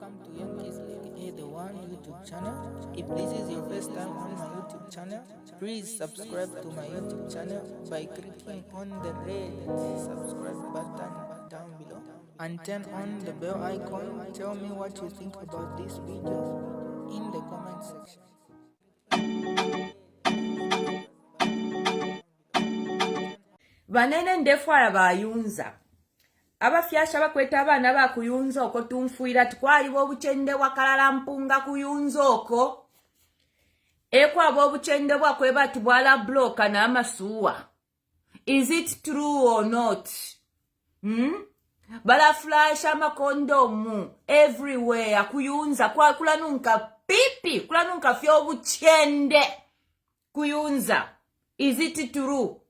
welcome to Young Kizzy, the one YouTube channel. If this is your first time on my YouTube channel, please subscribe to my YouTube channel by clicking on the red subscribe button down below and turn on the bell icon. Tell me what you think about this video in the comment section. Banene ndefwala ba UNZA abafyasha bakweta abaana ba kuyunza oko tunfuira twaliwo obukyende wakalala mpunga kuyunza oko ekwabo obukyende bwakwe batubwala bloka n'amasuwa. Is it true or not? Bala flash ama condom everywhere kuyunza kwa kulanunka pipi kulanunka fyo obukyende kuyunza. Is it true?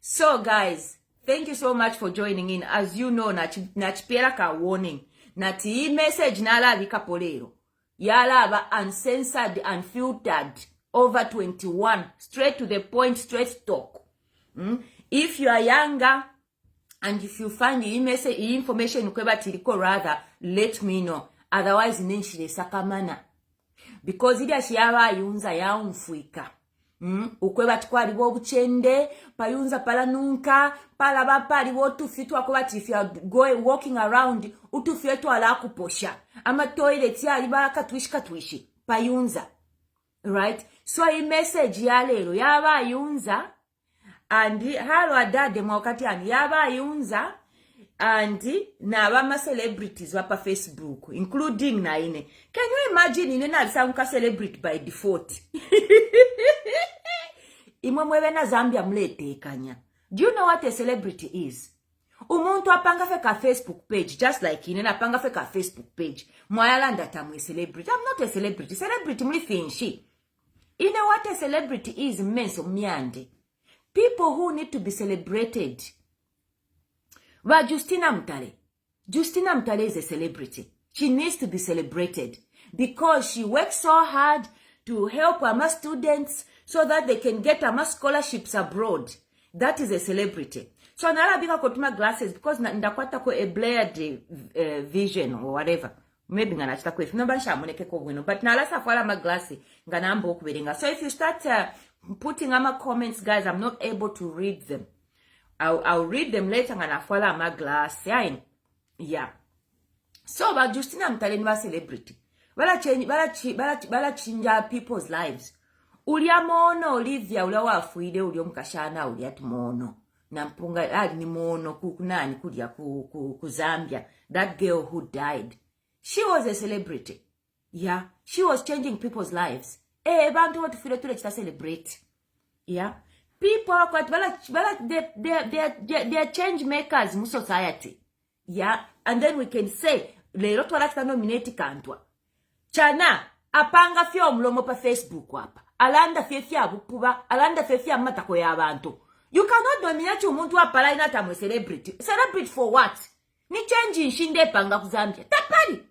So guys, thank you so much for joining in. As you know, nachipera ka warning. Nati hii message nalabika polero. Yalaba uncensored, unfiltered, over 21. Straight to the point, straight talk. If you are younger, and if you find the message, information kweba tiliko rather, let me know. Otherwise, nenshile sakamana. Because ida shiyaba yunza ya unfuika. Ukweba tukwaliwo obukyende payunza palanunka palaba paliwo otufi twakobati if you are walking around utufi etwala akuposha ama toilet yali katwishi payunza, right? So i message ya lero yaba yunza and halo adade mwakati ani yaba yunza and na celebrities wapa Facebook including naine. Can you imagine ine na celebrity by default? Imwe na Zambia mlete kanya. Do you know what a celebrity is? Umuntu apanga feka Facebook page just like ine na apanga feka Facebook page. Mwayalanda tamu celebrity. I'm not a celebrity. Celebrity mlifinshi. You know what a celebrity is menso myande. People who need to be celebrated. But Justina Mtale is a celebrity. She needs to be celebrated because she works so hard to help our students so that they can get our scholarships abroad. That is a celebrity. So nalabika kotuma glasses because ndakwata ko a blurred vision or whatever. Maybe nganachita ko if nobody shamoneke ko bueno, but nalasa fala ma glasses nganamba okuberenga. So if you start putting ama comments, guys, I'm not able to read them. I'll read them later and I follow my glass. Yeah. So about Justina Mtale a celebrity. Bala change people's lives. Ulia mono Olivia ula wafuide ulio mkashana ulia tumono. Nampunga ni mono kukunani kudia ku Zambia. That girl who died. She was a celebrity. Yeah. She was changing people's lives. Bantu watu file tule chita celebrate. Yeah. People are quite they're change makers in society. Yeah. And then we can say, lero twalata nominate kantwa. Chana, apanga fyo mlomo pa Facebook wapa. Alanda fefia bupuba, alanda fefia matako ya abantu. You cannot dominate umuntu wapala inata mwe celebrity. Celebrity for what? Ni change nshinde panga kuzambia. Tapari.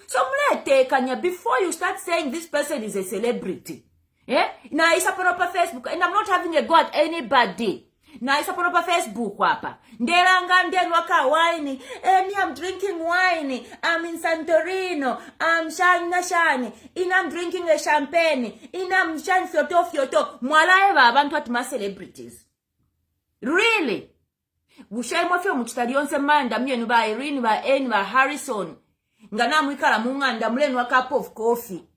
So mlete kanya before you start saying this person is a celebrity. Yeah? Na isa pa Facebook and I'm not having a go at anybody. Na isa pa Facebook wapa. Ndelanga ndenwaka wine. Me I'm drinking wine. I'm in Sanitary. I'm shani. I'm drinking a champagne. I'm shani fyoto. Mwala eva abantu atuma celebrities. Really? Bushai mafyo mchitari onse manda mienu ba Irene ba Anne ba Harrison. Ngana mwikala munganda mlenu wa cup of coffee.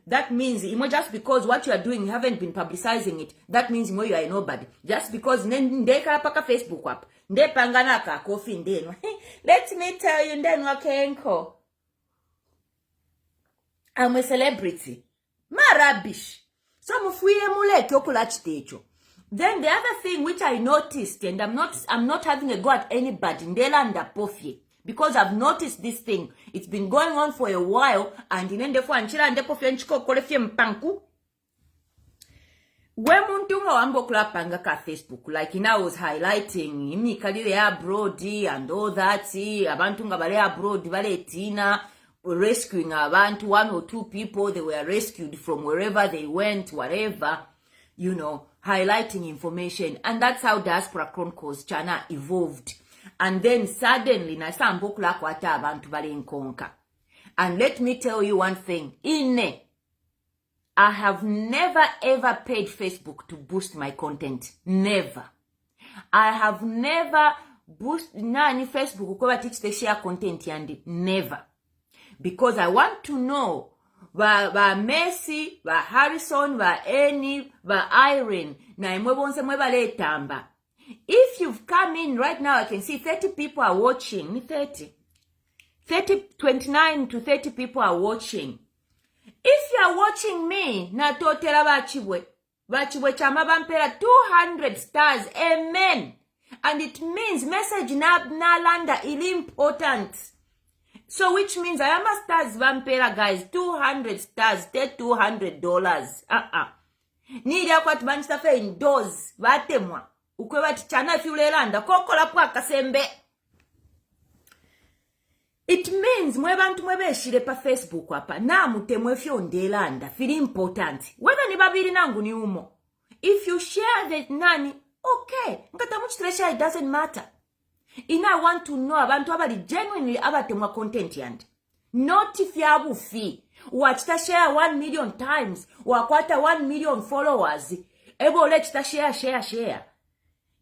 That means just because what you are doing you haven't been publicizing it, that means you are a nobody. Just because ndeka paka Facebook up nde pangana ka coffee ndenu. Let me tell you ndenu akenko, I'm a celebrity. Ma rubbish. So mufuye muleke okula chitecho. Then the other thing which I noticed, and I'm not having a go at anybody, ndelanda pofye. Because I've noticed this thing. It's been going on for a while. And in the phone, chila and depo fianchiko kolefie mpanku. When muntunga wambo panga ka Facebook, like I was highlighting, imi kalile abroad and all that, abantunga bale abroad, bale tina, rescuing abantu, 1 or 2 people, they were rescued from wherever they went, whatever, highlighting information. And that's how Diaspora Chronicles China evolved. and then suddenly nasambo kulakwata abantu balenkonka. And let me tell you one thing, I have never ever paid Facebook to boost my content. Never. I have never boosted Facebook kukoba teach the share content yandi. Never. Because I want to know ba Messi, ba Harrison, ba Annie, ba Irene, na imwebonse mwebale tamba. If you've come in right now, I can see 30 people are watching. 29 to 30 people are watching. If you are watching me, na totela bachibwe chama bampera 200 stars, amen. And it means message na landa ili important. So which means I am a stars vampera guys, 200 stars, take $200. Need ya kwa tibanchita fe indoors, vate mwa. Ukwe wati chana fiulelanda, kokola kwa kasembe. It means mwe bantu mwebe shire pa Facebook wapa, na mute mwe fio ndelanda, fili important. Whether ni babiri nangu ni umo. If you share the nani, okay. Nkata muchitresha, it doesn't matter. I want to know abantu abali genuinely abatemwa content yandi. Not if you have fee. Wachita share 1 million times. Wakwata 1 million followers. Ebo lechita share.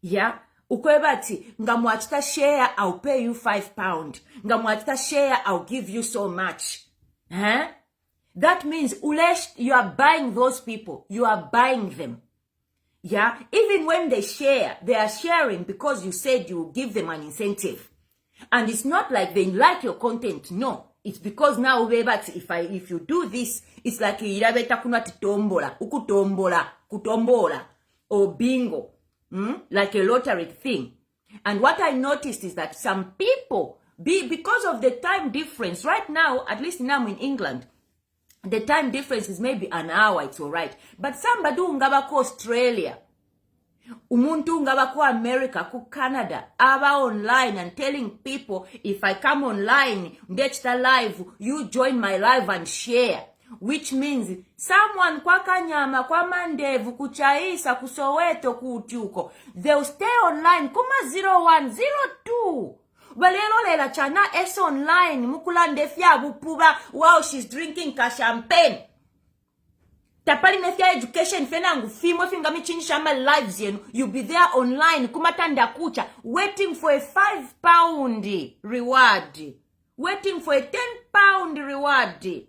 Yeah. Ukwebati, nga mwachita share, I'll pay you £5. Nga mwachita share, I'll give you so much. Huh? That means you are buying those people. You are buying them. Yeah, even when they share, they are sharing because you said you will give them an incentive. And it's not like they like your content. No, it's because now if you do this, it's like irabeta kunati tombola, kutombola, or bingo, like a lottery thing. And what I noticed is that some people, because of the time difference, right now, at least now in England, the time difference is maybe an hour, it's alright. But somebody ungaba ko Australia, umuntu ungaba ko America, ko Canada, aba online and telling people, if I come online, ndechita live, you join my live and share. Which means, someone kwa Kanyama, kwa Mandevu, kuchaisa, kusoweto, kuutyuko, they'll stay online, kuma 0102. Balelo lela chana es online mukulande fya bupuba wow she's drinking ka champagne. Tapali nefya education fenangu fimo finga michinisha ma lives yenu. You be there online kumatanda kucha waiting for a £5 reward. Waiting for a £10 reward.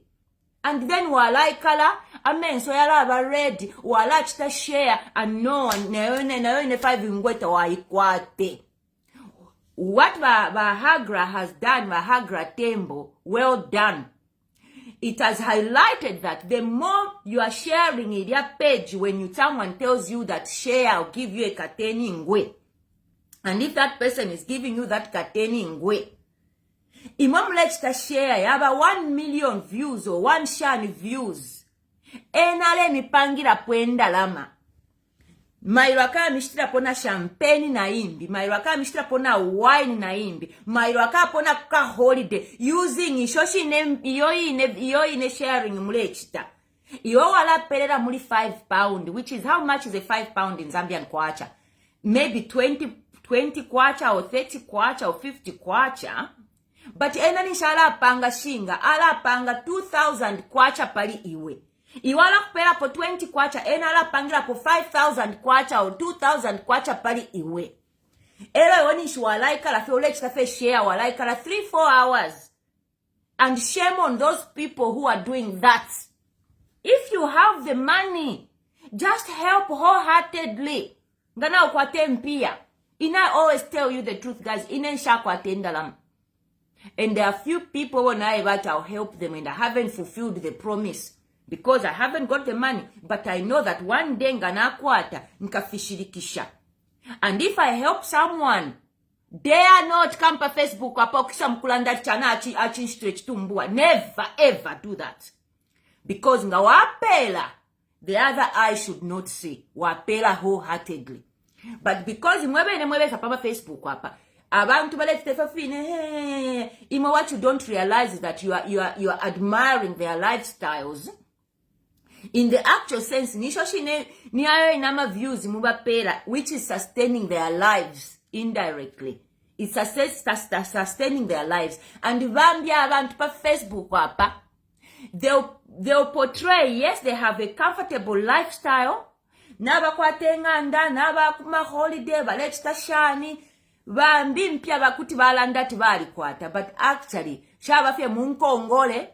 And then wala ikala amen so yala ba ready wala chita share and no one na 5 ngweta wa ikwate. What Bahagra has done, Bahagra Tembo, well done. It has highlighted that the more you are sharing in your page, when someone tells you that share, I'll give you a kateni ngwe. And if that person is giving you that kateni ngwe, imam lechta share, yaba 1 million views or 1 shan views. Enale mipangira puenda lama. Mairwaka mishtira pona champagne na imbi. Mairwaka mishtira pona wine na imbi. Mairwaka pona kuka holiday. Using ishoshi iyo ine sharing mulechita. Iyo wala pelera muli £5. Which is how much is a £5 in Zambian kwacha? Maybe 20 kwacha or 30 kwacha or 50 kwacha. But enani shala panga shinga. Ala panga 2,000 kwacha pali iwe. Iwala kupera po 20 kwacha, enala pangira po 5,000 kwacha or 2,000 kwacha pali iwe. Ela yonishi walaika la fiolechita fe share walaika la 3-4 hours. And shame on those people who are doing that. If you have the money, just help wholeheartedly. Ngana ukwate mpia. I always tell you the truth, guys. Inensha kwate ndalam. And there are few people when I'll help them and I haven't fulfilled the promise. Because I haven't got the money. But I know that one day ngana kwata nkafishirikisha. And if I help someone, dare not come pa Facebook apokisha mkulanda chana achi stretch tumbua. Never ever do that. Because nga wapela, the other eye should not see. Wapela wholeheartedly. But because mwebe sapama Facebook wapa. Abantu balete fafine. Ima what you don't realize is that you are admiring their lifestyles. In the actual sense, nishoshine niayo inama views mubapera, which is sustaining their lives indirectly. It's sustaining their lives. And vambia abantu pa Facebook apa, they'll portray, yes, they have a comfortable lifestyle. Naba kwa tenganda, naba kuma holiday, balechita shani, vambi mpia bakuti balandati bali kwata. But actually, shabafye munkongole,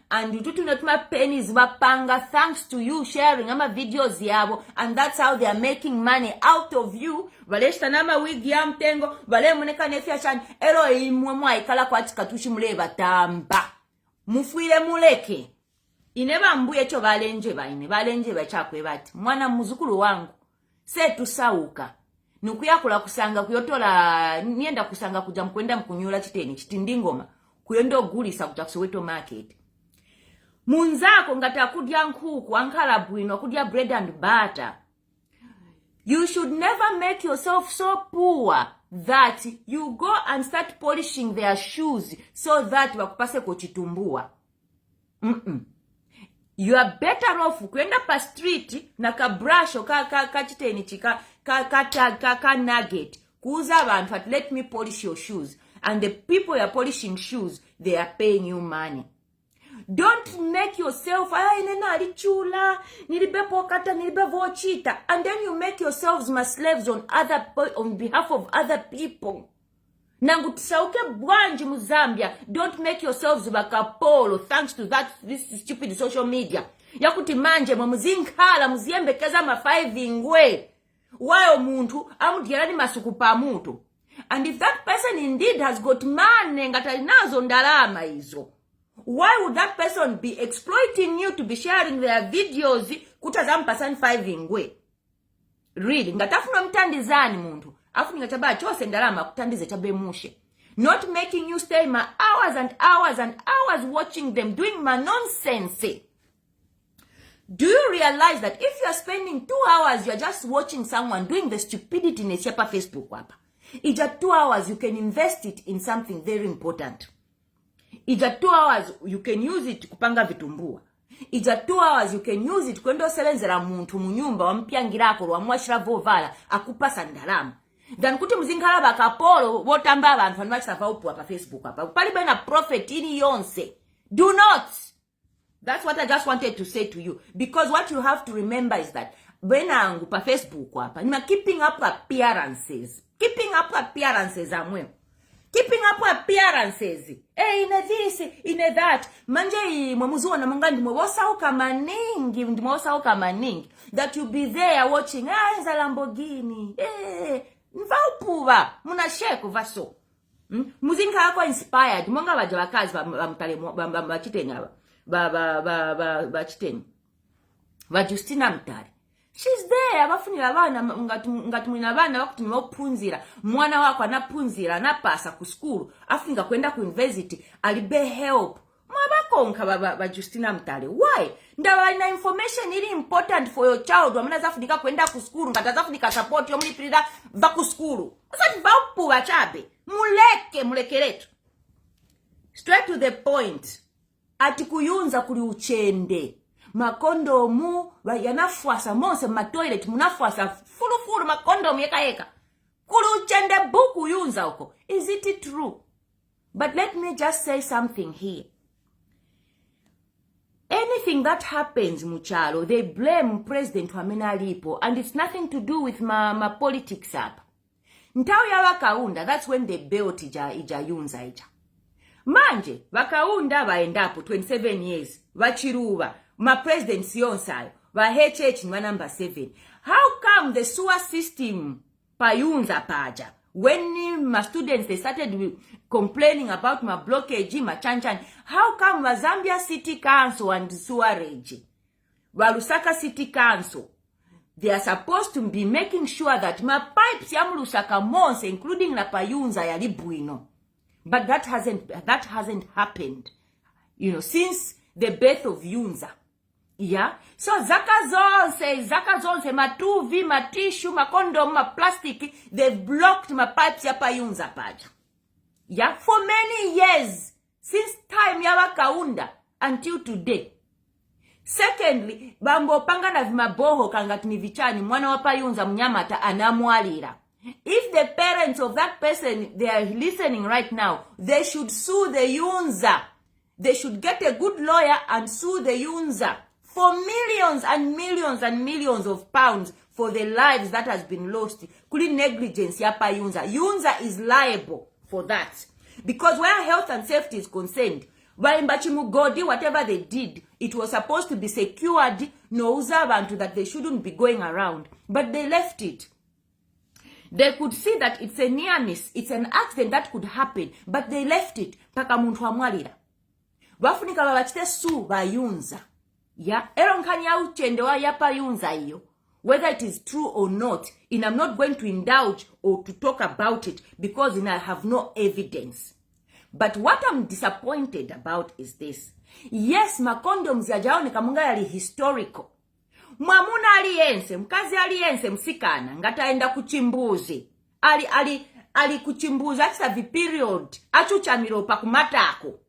and you do not my pennies bapanga thanks to you sharing ama videos yabo, and that's how they are making money out of you. Baleshta nama wig ya mtengo, bale muneka nefia shani, elo imwe ikala kwa tikatushi muleba tamba. Mufuile muleke. Ineba mbuye cho balenje bachakwe bati. Mwana muzukulu wangu. Se tusauka. Nukuyakula kusanga kuyotola, nienda kusanga kuja mkwenda mkunyula chiteni, chitindingoma. Kuyendo gulisa kuja kusoweto market. Munzako ngata kudya nkuku, ankala bwino, kudya bread and butter. You should never make yourself so poor that you go and start polishing their shoes so that wakupase kuchitumbua. You are better off kwenda pa street na ka brush ka chiteni chika ka nugget kuuza abantu at let me polish your shoes, and the people you are polishing shoes, they are paying you money. Don't make yourself nena alichula nilibepo kata nilibevo chita, and then you make yourselves my slaves on behalf of other people. Nangu tisauke bwanji mu Zambia. Don't make yourselves bakapolo thanks to this stupid social media. Yakuti manje muzinkhala muziembekeza ma 5 ingwe. Wayo muntu amudyerani masuku pa mutu. And if that person indeed has got money ngata nazo ndalama hizo, why would that person be exploiting you to be sharing their videos kutazampasani 5 ingwe? Really, ngatafuna mtandizani muntu. Afu ngachaba chose ndalama kutandize chabemushe. Not making you stay my hours and hours and hours watching them doing my nonsense. Do you realize that if you are spending 2 hours, you are just watching someone doing the stupidity in a Facebook wapa? Ija 2 hours, you can invest it in something very important. Ija 2 hours, you can use it kupanga vitumbua. Ija 2 hours, you can use it kwendo selenzera muntu munyumba wampyangirako wamwashira vovala akupasa ndalama. Dan kuti muzingala bakapolo wotamba abantu fanimachisa upu pa Facebook apa. Pali bena profit ini yonse. Do not. That's what I just wanted to say to you. Because what you have to remember is that bena angu pa Facebook apa nima keeping up appearances. Keeping up appearances amwe. Keeping up appearances. Ine this, ine that. Manje mwemuzuwa na mungandi mwosauka maningi. That you be there watching. Nza Lamborghini. Mvaupuva. Muna sheku vaso. Muzinka hako inspired. Mwanga wajawakazi bachiteni haba. Bachiteni. Justina Mtari. She's there. Abafunira bana ngatumina bana bakuti niwopunzira. Mwana wako anapunzira anapasa ku school. Afinga kwenda ku university alibe help. Mwabakonka Justina Mtari. Why? Ndawa ina information ili important for your child. Wamana zafudika kwenda ku school. Ngata zafudika support yo mulipirida va ku school. Asati vaupu wachabe. Mulekeletu. Straight to the point. Ati kuyunza kuli uchende. Makondomu yanafuasa monse matoilet munafuasa fulu makondomu yeka kuli uchende buku yunza uko. Is it true? But let me just say something here. Anything that happens muchalo, they blame President Wamena Lipo, and it's nothing to do with my politics up. Ntao ya wakaunda, that's when they built ija yunza ija. Manje, wakaunda waendapo 27 years, wachiruwa, my president Sionsayo, wa HH nwa number 7. How come the sewer system payunza paja? When my students, they started complaining about my blockage, my chanchan, how come the Zambia City Council and sewerage, Walusaka City Council, they are supposed to be making sure that my pipes ya Lusaka monse, including la payunza ya libuino. But that hasn't happened, since the birth of UNZA. Yeah. So zaka zonse, ma tuvi, ma tissue, ma condom, ma plastic, they've blocked my pipes ya payunza paja. Yeah. For many years, since time ya wakaunda until today. Secondly, bambo panga na vimaboho kangati ni vichani, mwana wa payunza mnyamata anamwalira. If the parents of that person, they are listening right now, they should sue the UNZA. They should get a good lawyer and sue the UNZA for millions and millions and millions of pounds for the lives that has been lost. Kuli negligence yapa UNZA. UNZA is liable for that. Because where health and safety is concerned, Mugodi, whatever they did, it was supposed to be secured, no uzabantu that they shouldn't be going around. But they left it. They could see that it's a near miss, it's an accident that could happen, but they left it. Paka muntu amwalira. Bafunika babachite su ba UNZA. Yeah, eronkanya uchende wa yapa UNZA iyo. Whether it is true or not, and I'm not going to indulge or to talk about it because I have no evidence. But what I'm disappointed about is this. Yes, makondoms ya jaoneka munga yali historical. Mwamuna aliyense, mkazi aliyense msikana, ngataenda kuchimbuzi. Ali kuchimbuzi, achisa viperiod, achuchamiro pakumatako.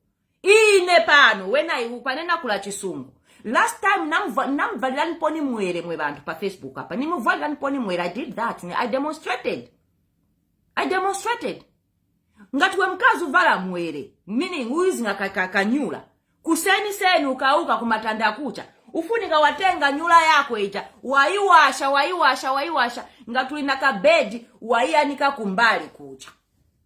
Ine pano, wena upanena kula chisungu. Last time, namvalila niponi mwere mwe bantu pa Facebook hapa. Nimuvalila niponi mwere, I did that. I demonstrated. Ngatuwe mkazu vala mwere. Meaning, uizi nga kanyula. Kuseni seni ukauka kumatanda kucha. Ufunika watenga nyula yako ita. Waiwasha. Ngatulina kabedi, waianika kumbali kucha.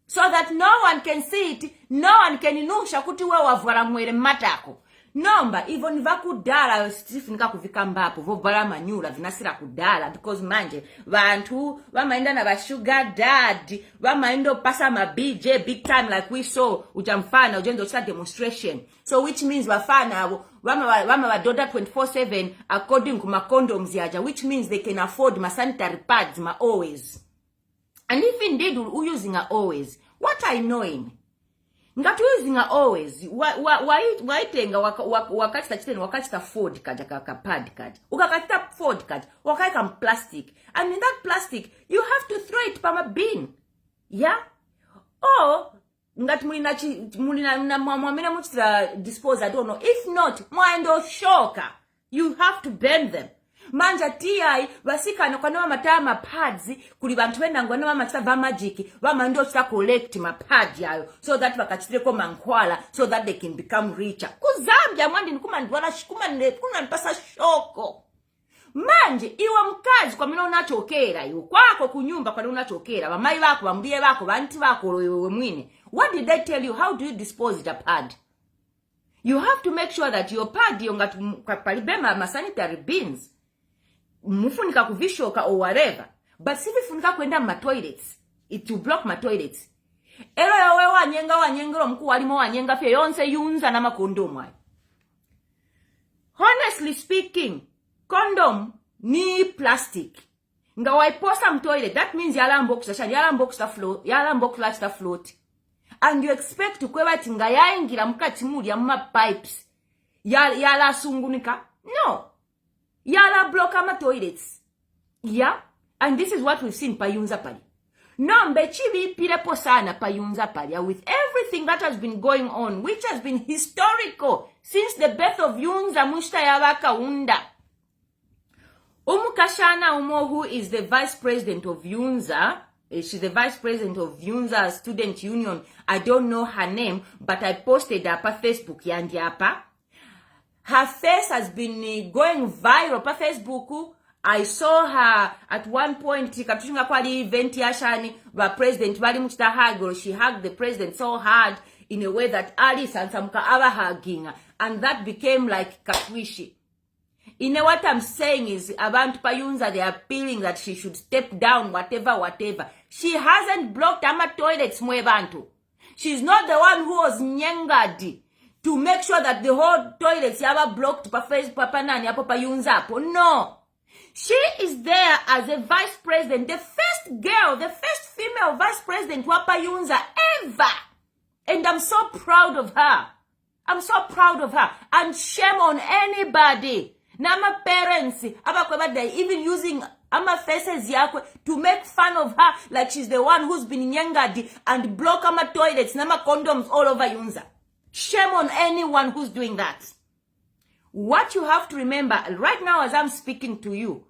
So that no one can see it, no one can inusha kuti we wavala mwere matako. Nomba, hivyo niva kudala, sifunika kufika mbapo, vovala manyula, vinasira kudala, because manje, vantu, wamaenda na wa sugar daddy, wamaendo pasa ma BJ, big time like we saw, ujamfana, ujendo chita demonstration. So which means wafana, wama wa doda 24/7, according to ma condoms yaja, which means they can afford ma sanitary pads, ma always. And if indeed we're using a always, what I know in? Ngati using a always, waitenga wakachita chiteni wakachita Ford kaja pad kaja. Ukakachita Ford kaja, wakaika plastic. And in that plastic, you have to throw it pama bin. Yeah? Or, ngati mulina mwamina muchita dispose, I don't know. If not, mwendo shoka. You have to burn them. Manja TI wasika no kwa matama pads kuli bantu benda ngwana machita va magic ba ndo chita collect ma pad yayo so that bakachitire ko mankwala so that they can become richer. Kuzambia mwandi nikuma ndwala kuna nipasa shoko. Manje iwe mkazi kwa mina unachokera iwe kwako kunyumba kwa unachokera bamai bako bambie bako banti bako wewe mwine. What did they tell you? How do you dispose the pad? You have to make sure that your pad yongatu palibema ma sanitary bins. Mufunika kuvishoka or whatever. But si vifunika kwenda ma toilets, it will block my toilets. Ero yawe wanyengero mkuu walimo wanyenga fye yonse UNZA na makondomu. Honestly speaking, condom ni plastic. Nga waiposa mtoilet, that means yalambokusa float. And you expect to kwewa tinga yaingira mkatimuri ya mma pipes. Yala sungunika? No. Yala block ama toilets. Yeah? And this is what we've seen pa UNZA pali. Nombe chibi pirepo sana pa UNZA pali. With everything that has been going on, which has been historical since the birth of UNZA mushta yawaka unda. Umukashana Umo, who is the vice president of UNZA, she's the vice president of UNZA Student Union. I don't know her name, but I posted her pa Facebook yandi apa. Her face has been going viral pa Facebook. I saw her at one point, katushinga kwa li event yashani, wa president, wali mchita hug, she hugged the president so hard in a way that Alice and Samuka ava hugging. And that became like katwishi. What I'm saying is, abantu pa UNZA, they are appealing that she should step down, whatever. She hasn't blocked ama toilets mwe bantu. She's not the one who was nyengadi to make sure that the whole toilets yaba blocked pa Facebook pa nani apo pa UNZA. No. She is there as a vice president, the first girl, the first female vice president wapa UNZA ever. And I'm so proud of her. And shame on anybody. Nama parents, they even using ama faces yakwe to make fun of her like she's the one who's been nyengadi and block ama toilets, nama condoms all over UNZA. Shame on anyone who's doing that. What you have to remember right now as I'm speaking to you,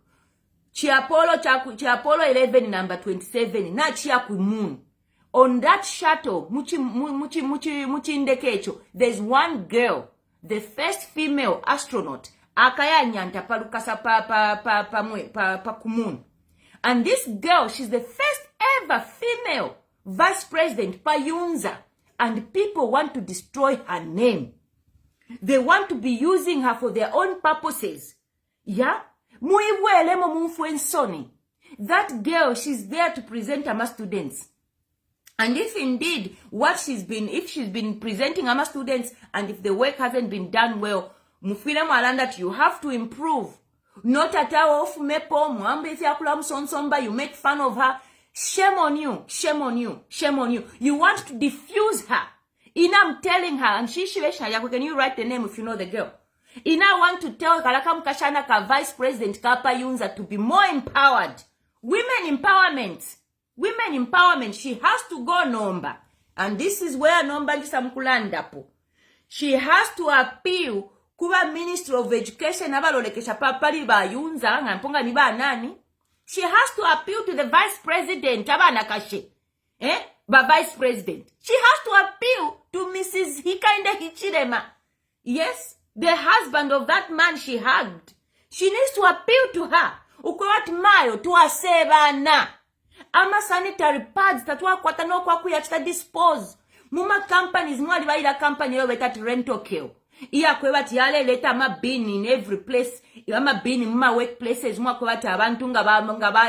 Chiapolo 11 number 27 na chia ku moon. On that shuttle, muchindekecho, there's one girl, the first female astronaut, akaya nyanta palukasa pa kumun. And this girl, she's the first ever female vice president pa UNZA. And people want to destroy her name. They want to be using her for their own purposes. Yeah? Muibuelemo mumfuensoni. That girl, she's there to present her students. And if indeed if she's been presenting our students, and if the work hasn't been done well, mufile that you have to improve. Not at all of mepo, you make fun of her. Shame on you, shame on you, shame on you. You want to diffuse her. I'm telling her, and can you write the name if you know the girl? I want to tell Kalakam Kashana ka Vice President Kapa UNZA to be more empowered. Women empowerment. Women empowerment, she has to go Nomba. And this is where Nomba Nisamkulandapo. She has to appeal kuba Minister of Education abalolekesha papali ba UNZA ngamponga ni ba nani. She has to appeal to the Vice President abanakashe. Ba Vice President. She has to appeal to Mrs. Hikainde Hichirema. Yes, the husband of that man she hugged. She needs to appeal to her. Ukwat mayo tuwasebana. Ama sanitary pads tatwa kwatano kwa kuyachita dispose. Muma companies mwali baila company yo betati rental kill. Iya kwebati yale leta ama bin in every place. Ama bin in muma workplaces mwa kwebati abantu nga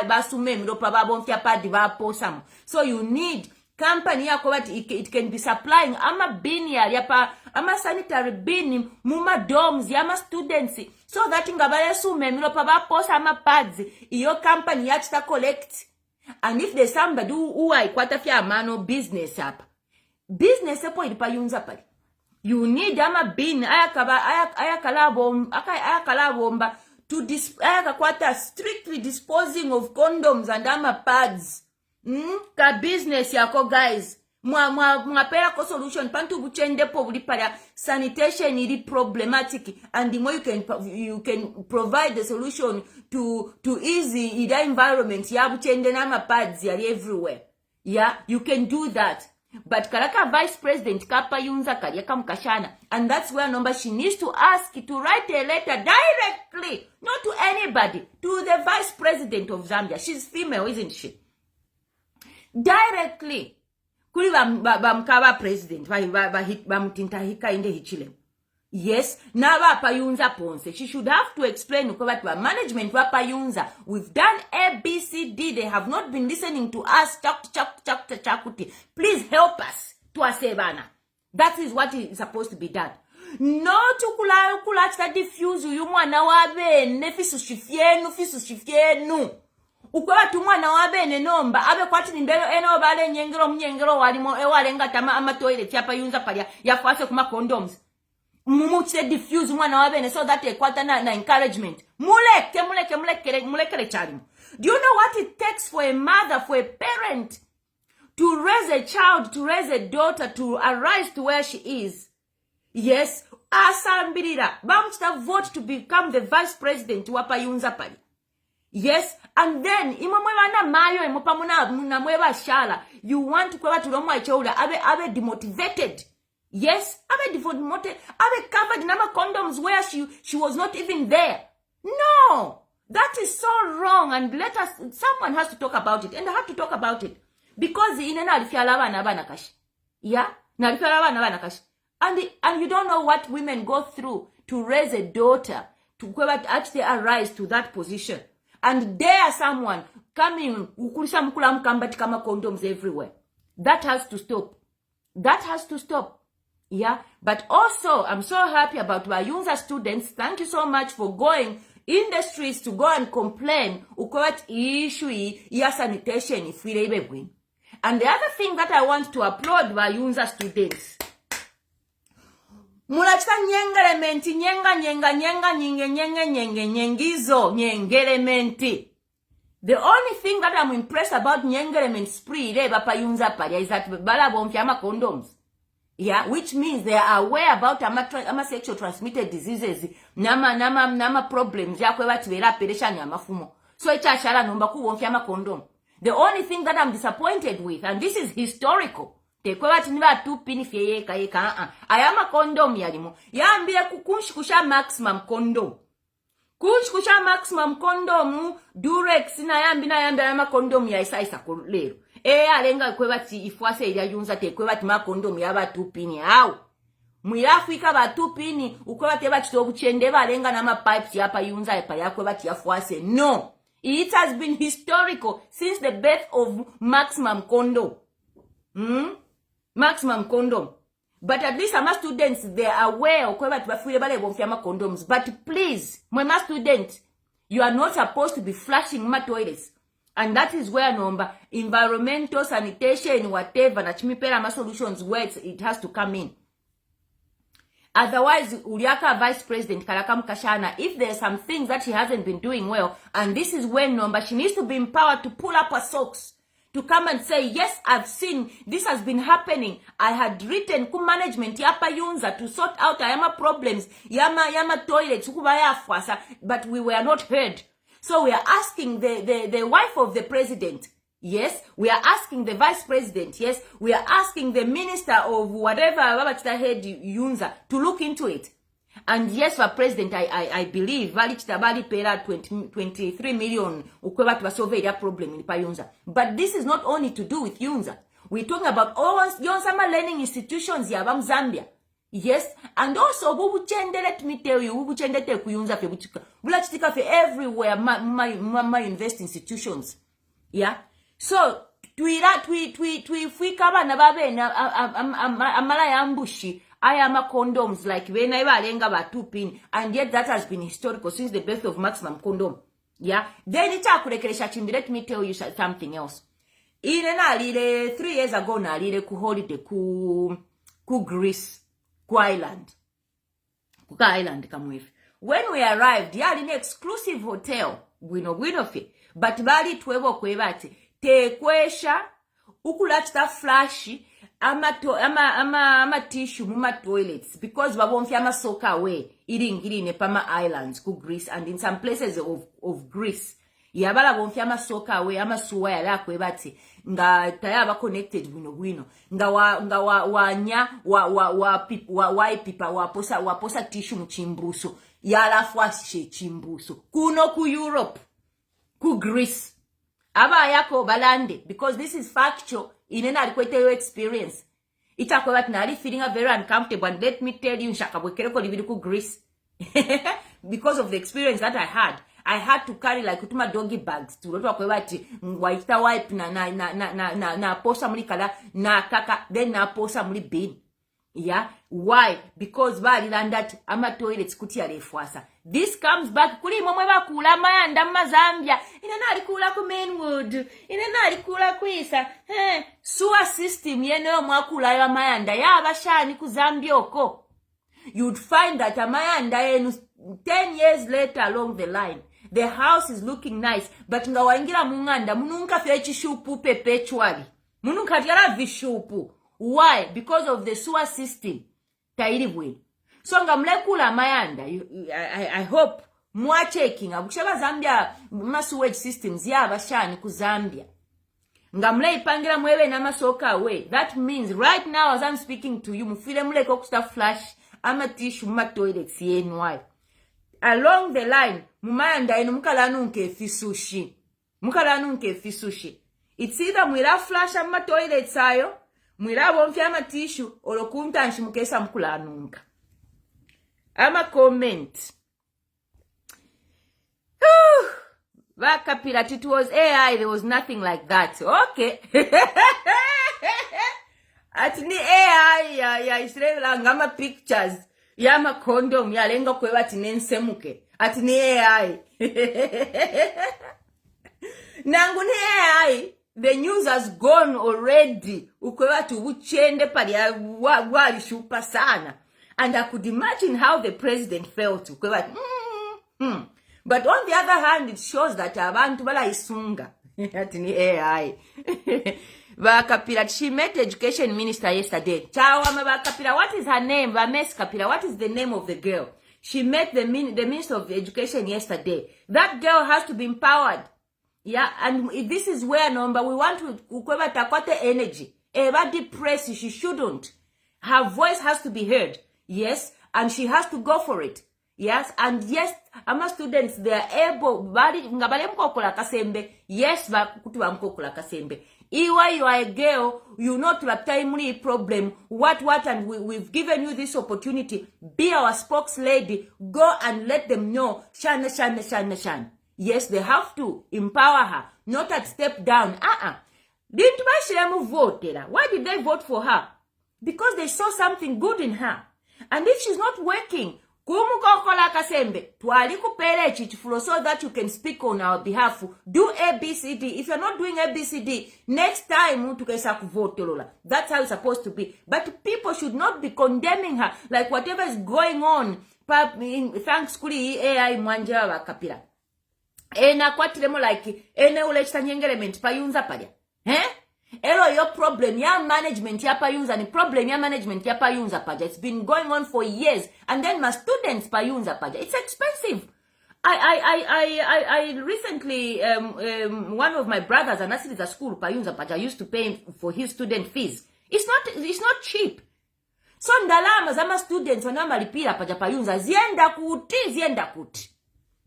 basume miropa babonfya padi baposamo. So you need company ya kwebati it can be supplying ama bin ya yapa ama sanitary bin muma dorms yama students. So that nga basume miropa baposama pads. Iyo company yachita collect. And if there's somebody who ikwatafia mano business up. Business epo ilipa UNZA pali. You need ama bin ayakalabomba to ayakakwata strictly disposing of condoms and ama pads. Ka business yako guys. Mwapera ko solution pantu buchende po bulipara sanitation ili problematic, and the more you can provide the solution to easy ida environment ya buchende na ma pads ya everywhere. Yeah, you can do that. But Karaka Vice President Kapa UNZA Kariaka Mkashana, and that's where number she needs to ask to write a letter directly, not to anybody, to the Vice President of Zambia. She's female, isn't she? Directly. Kuli mkaba president bamtinta Hikainde Hichilem. Yes, na pa UNZA ponse. She should have to explain to management pa UNZA. We've done A, B, C, D. They have not been listening to us. Chakuti. Please help us to asebana. That is what is supposed to be done. No to kula diffuse you mwana wabe nefisu shifienu. Ukwa tumwana wabene nomba abe kwati nimbelo eno bale nyengero walimo ewalenga tama ama toilet yapa UNZA pali yafase kuma condoms. Mumuche diffuse mwana wabene so that ekwata na encouragement. Mulekele chalimu. Do you know what it takes for a mother, for a parent to raise a child, to raise a daughter, to arise to where she is? Yes, asambirira. Bamchita vote to become the vice president wapa UNZA pali. Yes, and then imamweba mayo imopamuna mweba shala. You want to kweba tulomwa echoula abe demotivated. Yes, abe demotivated, abe covered nama condoms where she was not even there. No, that is so wrong, and someone has to talk about it, and I have to talk about it because inena alifialaba na banakashi. Yeah, na alifialaba na banakashi. And you don't know what women go through to raise a daughter to actually arise to that position. And dare someone coming ukulisha mkula mkambati kama condoms everywhere. That has to stop. That has to stop. Yeah. But also, I'm so happy about my UNZA students. Thank you so much for going in the streets to go and complain. Ukowat issue ya sanitation ifile ibebwin. And the other thing that I want to applaud my UNZA students. Mulachita nyengementi nyengementi. The only thing that I'm impressed about nyengementi spree leba pa UNZA palia is that bala bomfyama condoms. Yeah, which means they are aware about ama sexual transmitted diseases, nama problems ya kweba tibera peresha ni amafumo. so echashala nomba kubonfya amakondom. The only thing that I'm disappointed with, and this is historical, tekwe bati niba 2 pini fye yeka ayama condom yalimu yambire kukunshkusha maximum condom kunshkusha maximum condom durex na yambi ayama condom ya isa lero alenga kwe bati ifwase ila yunza tekwe bati ma condom yaba 2 pini awo mwira Afrika ba 2 pini ukwe bati bati obuchende balenga na ma pipes yapa yunza epa yakwe bati yafwase. No, it has been historical since the birth of maximum condom. Maximum condom. But at least some students, they are aware of condoms. But please, my student, you are not supposed to be flushing my toilets. And that is where number environmental sanitation, whatever, na solutions where it has to come in. Otherwise, Uliaka Vice President Karakam Kashana, if there's some things that she hasn't been doing well, and this is when number she needs to be empowered to pull up her socks, to come and say, yes, I've seen this has been happening. I had written ku management yapa yunza to sort out ayama problems, yama toilets, but we were not heard. So we are asking the wife of the president. Yes, we are asking the vice president. Yes, we are asking the minister of whatever head UNZA to look into it. And yes, for president, I believe Valitabali paid out 23 million ukweba to solve that problem in UNZA. But this is not only to do with UNZA. We're talking about all Yonsama learning institutions yabam Zambia. Yes, and also let me tell you, UNZA fe everywhere my invest institutions. Yeah. So fika bana babe na amala yambushi ayama condoms like when I balenga ba 2 pin, and yet that has been historical since the birth of maximum condom. Yeah. Then it's akurekeresha chimbi. Let me tell you something else. Na lile 3 years ago na lile ku holiday ku Greece ku island kamwefi. When we arrived, yali an exclusive hotel gwino fe, but bali twebo kwebati tekwesha ukulachita flash ama tissue muma toilets because babonfya amasoka away iringiri ne pama islands ku Greece, and in some places of Greece yabala bonfya amasoka away amasuwa yala kwebati nga tayaba connected gwino nga wanya pipa waposa tissue mchimbuso yala fwashe chimbuso kuno ku Europe ku Greece aba yako balande, because this is factual. Inena alikwete your experience. Itakweba tinali feeling very uncomfortable, and let me tell you, shakabwekereko libidu Greece. Because of the experience that I had to carry like utuma doggy bags to roto kweba ti waita wipe na posa muli kala na kaka, then na posa muli bin. Yeah, why? Because bali that ama toilets kuti ya refwasa. This comes back kuli momwe bakula mayanda mazambia. Inena alikula ku Mainwood. Inena alikula kwisa. Sewer system yeno mwakula ya mayanda ya abashani ku Zambia oko. You'd find that amayanda yenu 10 years later along the line, the house is looking nice, but nga waingira munganda mununka fechi shupu perpetually. Mununka tiara vishupu. Why? Because of the sewer system. Tairibwe. So ngamlekula mayanda. I hope mwa checking. Abukushaba Zambia sewage systems ya bashani ku Zambia. Ngamle ipangira mwewe na masoka away. That means right now as I'm speaking to you, mufile mleko kusta flash ama tissue ma toilets yenwai. Along the line, mumayanda enu mukalanunke fisushi. It's either mwira flash ama toilets ayo, mwira bonfya ama tissue, olokunta nshimukesa mkulanunka. Ama comment. Vakapira, it was AI, there was nothing like that. Okay. Atini AI ya Israel ngama pictures yama condom ya lenga kweba tinensemuke. Atini AI. Nanguni AI, the news has gone already. Ukweba tu uchende pali ya wali shupa sana. And I could imagine how the president felt. But on the other hand, it shows that abantu bala isunga. Atini AI. Vakapira, she met education minister yesterday. Chawama Vakapira, what is her name? Vames Kapira, what is the name of the girl? She met the Minister of Education yesterday. That girl has to be empowered. Yeah, and this is where we want to takwate energy. Eba depressed, she shouldn't. Her voice has to be heard. Yes, and she has to go for it. Yes, and yes, ama students, they are able, yes, Iwa, you are a girl, you know to a timely problem, what, and we've given you this opportunity. Be our spokeslady. Go and let them know. Shan. Yes, they have to empower her, not at step down. Didn't Bashiremu vote? Why did they vote for her? Because they saw something good in her. And if she's not working, kumukokola kasembe, tualikupele chichifulo so that you can speak on our behalf. Do ABCD. If you're not doing ABCD, next time tukesa kuvote lola. That's how it's supposed to be. But people should not be condemning her like whatever is going on. Thanks kuli AI mwanja wa kapila. Ena kwatilemo like ene UNZA Nyengementi payunza palya. Elo your problem ya management ya payunza ni problem ya management ya payunza paja. It's been going on for years, and then my students payunza paja. It's expensive. I recently one of my brothers and actually the school payunza paja used to pay for his student fees. It's not cheap. So ndalama zama students wanama lipira paja payunza zienda kuti.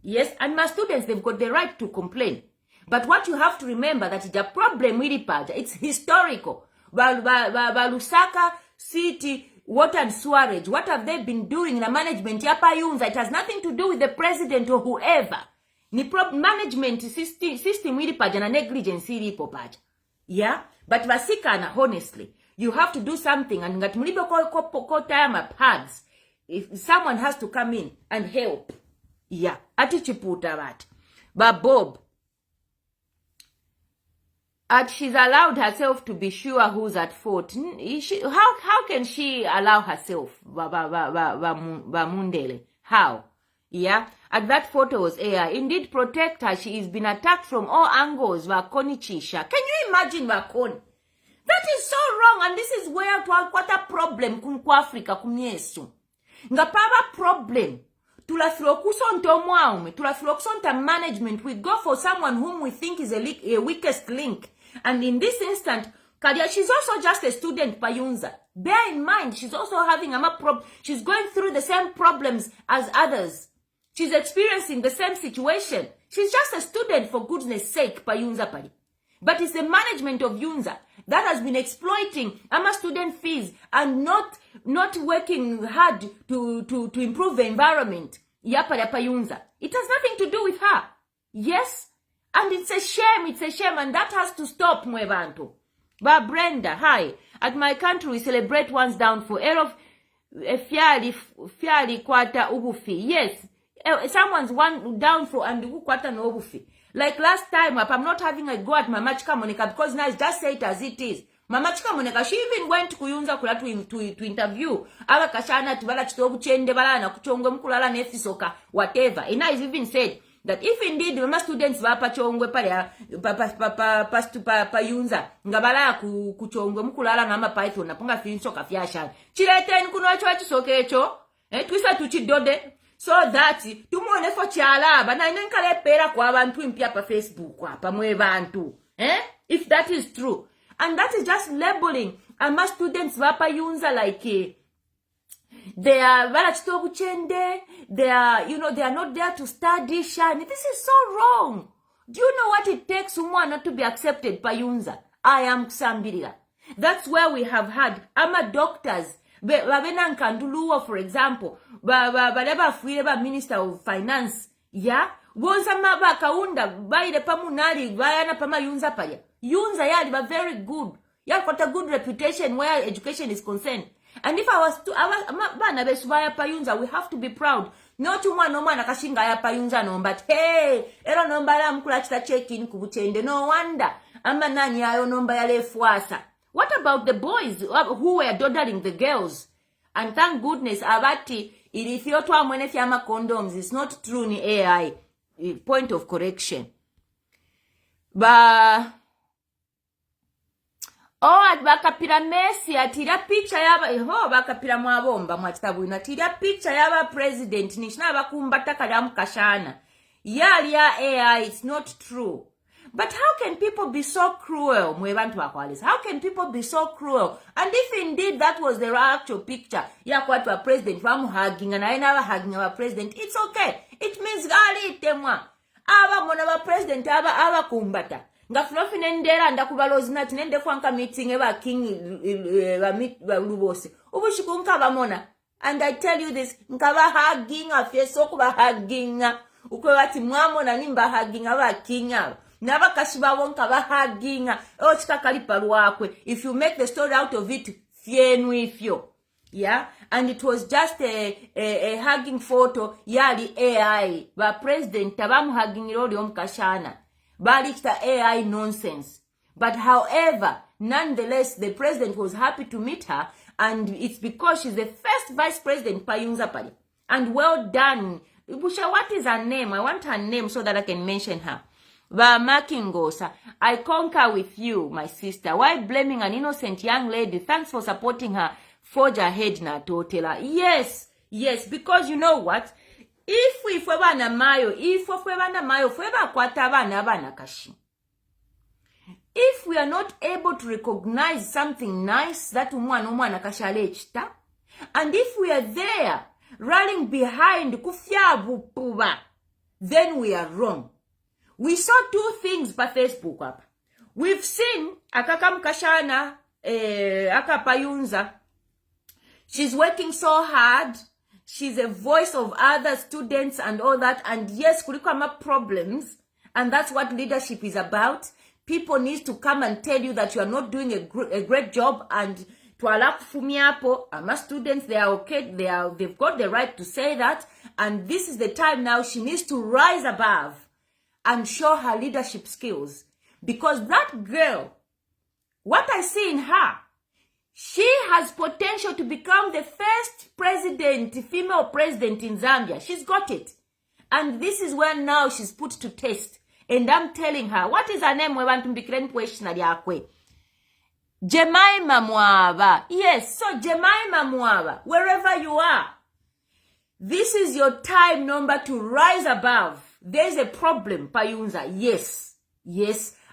Yes, and my students, they've got the right to complain. But what you have to remember that the problem with Paja, it's historical. Lusaka City, water and sewerage, what have they been doing in the management? It has nothing to do with the president or whoever. Ni management system with Paja na negligence ilipo Paja. Yeah? But vasikana, honestly, you have to do something, and ngat mlibe ko time pads. If someone has to come in and help. Yeah, atichiputa that. But Bob, she's allowed herself to be sure who's at fault. How can she allow herself? How? Yeah, and that photo was AI. Indeed, protect her. She is been attacked from all angles. Vakonichisha. Can you imagine Vakon? That is so wrong, and this is where what a problem kumku Africa kumyesu. Ngapaba problem. Tulaflokusonta management. We go for someone whom we think is a weakest link. And in this instant, Kadia, she's also just a student payunza. Bear in mind, she's also having she's going through the same problems as others. She's experiencing the same situation. She's just a student, for goodness sake, payunza pali. But it's the management of UNZA that has been exploiting ama student fees and not working hard to improve the environment. Yapa UNZA. It has nothing to do with her. Yes? And it's a shame, and that has to stop, mwebantu. Ba Brenda, hi. At my country, we celebrate one's downfall. Fiali kwata ubufi. Yes. Someone's one downfall and kwata no ubufi. Like last time, I'm not having a go at Mama Chika Monica because now I just say it as it is. Mama Chika Monica, she even went to UNZA kula to interview. Aba kashana tubala chitobu chende bala na kuchongwe mkulala nefisoka, whatever. And I even said that if indeed Mama students wapa chongwe pale pa UNZA, ngabala kuchongwe mkulala na python na punga finsoka fiasha. Chilete nkuno chisokecho, twisa tuchidode. So that tumone for chala bana nenkale pera kwa abantu impia pa Facebook pa mwe bantu. If that is true. And that is just labeling. Ama students wapa UNZA like they are chende, they are not there to study shine. This is so wrong. Do you know what it takes someone not to be accepted by UNZA? I am Kusambirira. That's where we have had ama doctors Babena Nkanduluwa, for example, Badeba Fuireba Minister of Finance, yeah? Wonsa maba kaunda, by the pamunali, Bayana Pama UNZA paya. UNZA yali were very good. Yali got a good reputation where education is concerned. And if I was to, we have to be proud. Not to one no man akashinga ya payunza no, but hey, ero nomba la mkula chita check-in kubuchende. No wonder. Ama nani ayo nomba ya lefuasa. What about the boys who were dodging the girls? And thank goodness, abati, if you're to amwenefyama condoms, it's not true ni AI. Point of correction. But ati bakapira Messi atira picture yaba bakapira mwabomba mwakitabu ina atira picture yaba president nishina bakumbata kali mukashana yali ya AI. It's not true. But how can people be so cruel? How can people be so cruel? And if indeed that was the actual picture, yakwatu wa president, wamu hugging, and I never hugging our president, it's okay. It means gali itemwa. Aba mwana wa president, aba kumbata. Nga fulofine ndera ndakubalozi nati nende kwanka meeting eba king wa lubosi. Ubushiku nkaba mona. And I tell you this, nkaba hugging, afyeso kuba hugging. Ukwe wati mwamona nimba hugging, aba king aba. Naba kashiba wonka ba hugging chikakalipa lwakwe. If you make the story out of it, fienu ifyo. Yeah, and it was just a hugging photo yali AI. Ba president tabamu hugging roli omkashana. Bali kita AI nonsense. But however, nonetheless, the president was happy to meet her, and it's because she's the first vice president pa UNZA pali. And well done. Busha, what is her name? I want her name so that I can mention her. Makingosa, I concur with you, my sister. Why blaming an innocent young lady? Thanks for supporting her. Forge ahead na totela. Yes, because you know what? If we fweba mayo, fweba kwata bana kashi. If we are not able to recognize something nice that umwana kashale chita, and if we are there running behind kufya bupuba, then we are wrong. We saw two things pa Facebook up. We've seen akaka mkashana akapa UNZA. She's working so hard. She's a voice of other students and all that. And yes, kulikama problems. And that's what leadership is about. People need to come and tell you that you are not doing a great job. And to alakufumiapo, ama students, they are okay. They've got the right to say that. And this is the time now she needs to rise above and show her leadership skills. Because that girl, what I see in her, she has potential to become the first president, female president in Zambia. She's got it. And this is where now she's put to test. And I'm telling her, what is her name? We want to be Jemima Mwaba. Yes, so Jemima Mwaba, wherever you are, this is your time number to rise above. There's a problem, Payunza. Yes.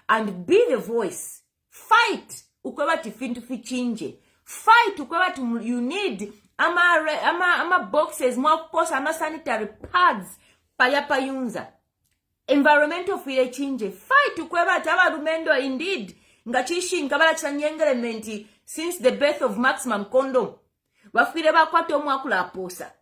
And be the voice. Fight. Ukwewa tifintu fichinje. Fight. Ukwewa you need ama boxes, more posts, ama sanitary pads. Payunza. Environmental file chinje. Fight. Ukwewa tawa rumendo indeed. Ngachishi nkabala cha Nyengementi since the birth of maximum condom. Wafile bakwato mwakula posa.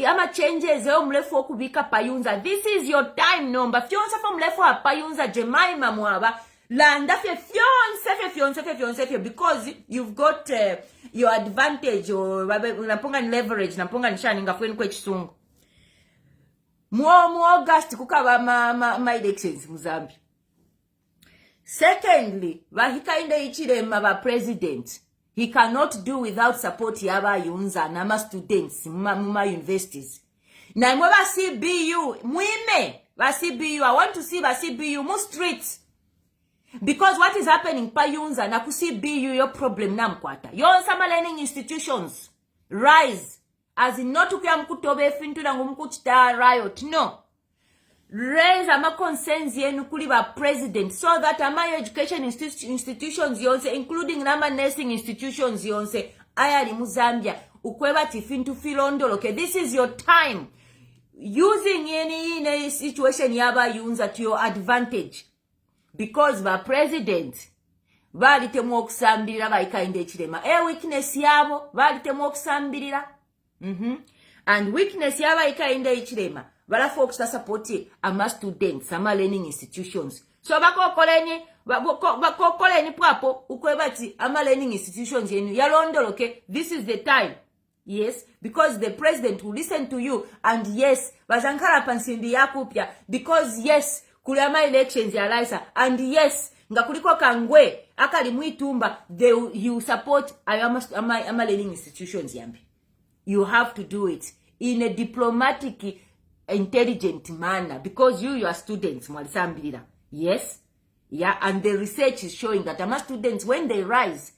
Ama changes yo mlefu okubika Payunza. This is your time number. Fionse fa mlefu wa Payunza Jemima Mwaba. Landa fionse because you've got your advantage or naponga leverage naponga nishani ngafweni kwe chisungu. Mu August kukaba ma elections muzambi. Secondly, vahika inde ichirema ba president. He cannot do without support yaba UNZA nama students muma universities. Na mwe ba CBU, mwime ba CBU. I want to see ba CBU mu streets. Because what is happening pa UNZA na ku CBU your problem na mkwata. Your summer learning institutions rise. As in not ukuya mkutobe fintu na ngumukuchita riot. No. Raise ama concerns yenu kuli ba president so that ama education institutions yonse including nama nursing institutions yonse ayali mu Zambia ukweba tifintu filondolo. Okay, this is your time using any situation yaba UNZA to your advantage because ba president valitemu okusambirira bayikainde ekirema weakness yabo valitemu okusambirira and weakness yaba yikainde ekirema Bala folks that support ama students, ama learning institutions. So bakokoleni pwapo ukwebati ama learning institutions yenu yalondolo. Okay, this is the time. Yes, because the president will listen to you. And yes, bazankara pansindi yakupya. Because yes, kulama elections ya laisa. And yes, ngakuliko kangwe akali mwitumba he will support ama learning institutions yambi. You have to do it in a diplomatic intelligent manner because you are students mwalisambira. Yes, Yeah, and the research is showing that ama students, when they rise,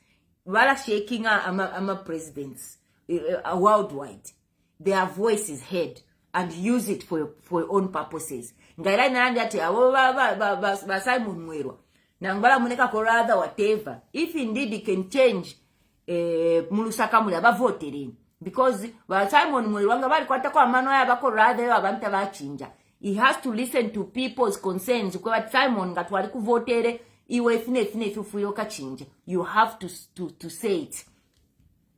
while shaking ama presidents worldwide, their voice is heard and use it for your own purposes. Ngaira nandi ati ba Simon Mwerwa na ngala muneka ko rather whatever, if indeed it can change mulusaka muli abavotereni, because ba Simon Mwerwa nga bali kwata kwa amano ya bako rather abantu bachinja. He has to listen to people's concerns. Kwa Simon nga twali kuvotere iwe fine fufuyo kachinja. You have to say it.